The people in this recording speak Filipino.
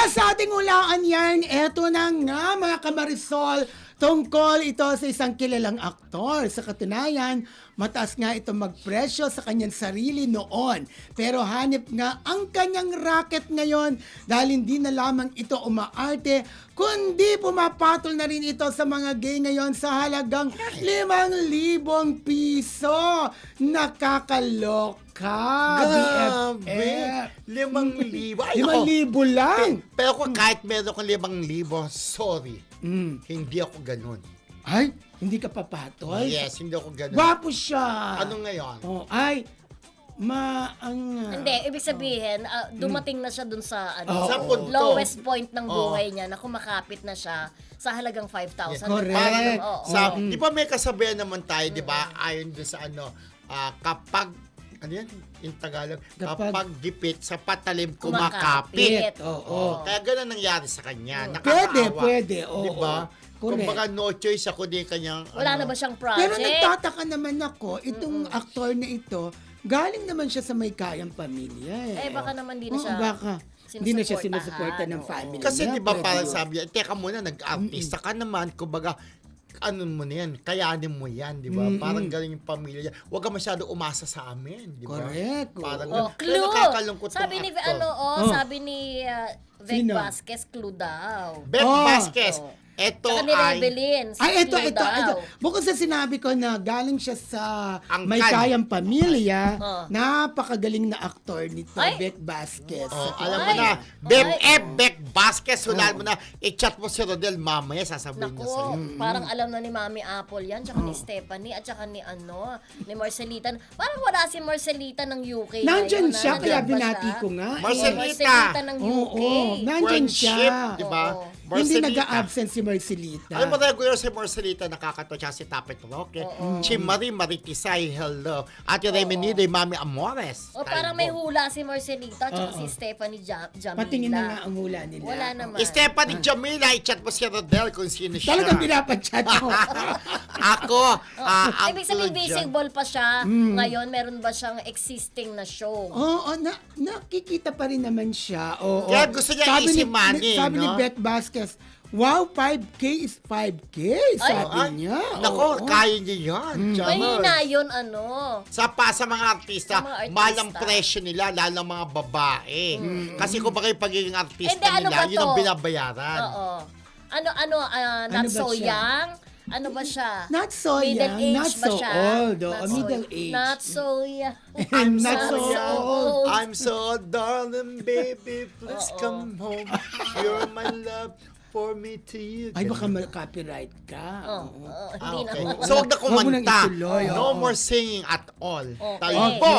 sa ating hulaan yan, eto na nga mga kamarisol, tungkol ito sa isang kilalang aktor. Sa katunayan, mataas nga ito magpresyo sa kanyang sarili noon. Pero hanip nga ang kanyang racket ngayon dahil hindi na lamang ito umaarte, kundi pumapatol na rin ito sa mga gay ngayon sa halagang 5,000 piso. Nakakaloka. Grabe! 5,000. Ay, 5,000 lang. Pero kung kahit meron kong 5,000, sorry. Hindi ako ganun. Ay, hindi ka papatol? Yes, hindi ako ganun. Gwapo siya. Ano ngayon? Oh, ay, Hindi, ibig sabihin, dumating na siya dun sa Sa punto. lowest point ng buhay niya na kumakapit na siya sa halagang 5,000. Correct. Parang, Oo. di ba may kasabihan naman tayo, di ba? Ayon dun sa kapag, ano yan? Yung Tagalog? Kapag gipit sa patalim, kumakapit. Oo. Kaya ganun nangyari sa kanya. Pwede, oo. Di ba? Correct. Kumbaga no choice ako din kanyang... Wala na ba siyang project? Pero nagtataka naman ako, itong aktor na ito, galing naman siya sa may kayang pamilya. Eh, baka naman di na siya Baka. Hindi na siya sinusuportahan, sinusuporta ng oo. family Kasi niya. di ba Pwede parang yun. sabi niya, teka muna, nag-artista ka naman, kumbaga, ano mo na yan, kayanin mo yan, di ba? Parang galing yung pamilya. Huwag ka masyado umasa sa amin, di ba? Correct. Parang Oh, ganun. Pero clue! nakakalungkot Sabi tong ni, actor. sabi ni Veg Sino? Vasquez, clue daw. Beth Vasquez, eto Saka ni ay... Rebelin, Ito. clue daw. Bukod sa sinabi ko na galing siya sa Angkan. may kayang pamilya, Oh. napakagaling na aktor nito, Ay! Beth Vasquez. Oh, alam mo Ay. na, Beth Ay. Beck Vasquez, hulaan mo na, i-chat mo si Rodel mamaya, sasabihin niya sa'yo. Naku, parang alam na ni Mami Apple yan, tsaka ni Stephanie, at tsaka ni ni Marcelita. Parang wala si Marcelita ng UK Nandyan ngayon, siya, Nandyan kaya ba binati siya? ko nga. Marcelita. Marcelita ng UK. Oo, nandyan siya. Friendship, di ba? Oo. Hindi Marcelita. nag-a-absent si Marcelita. Alam mo, regular si Marcelita, nakakatawa siya si Tapet Roque. Chimari Maritisay, hello. Ate Remenido, Mami Amores. O parang may hula si Marcelita, tsaka si Stephanie Jamila. Patingin na nga ang hula nila. Wala naman. Stephanie Jamila, i-chat mo si Rodel kung sino siya. Talagang pinapachat mo. Ako, ang Ibig sabihin, clue dyan. visible pa siya. Ngayon, meron ba siyang existing na show? Oo, nakikita pa rin naman siya. Oo. Kaya gusto niya easy money, Sabi ni no? Beth Vasquez, wow, 5K is 5K, sabi Ay, niya. Nako, Oo. kaya niya yan. Mahina yun, Sa mga artista, Sa mga artista. mahal ang presyo nila, lalo ng mga babae. Kasi kung baka yung pagiging artista Hindi, ano nila, ba yun ang to? binabayaran. Oo. Not ba so siya? young? Ano ba siya? Not so Middle young, age not ba so siya? old, oh, Not so- middle age. Not so young. I'm not Not so so old. old. I'm so darling, baby, please come home. You're my love for me to you. Ay, baka copyright ka. Oo. Hindi na. Okay. So, huwag na Huwag mo nang kumanta. ituloy, No oo. more singing at all. Okay. Talbog.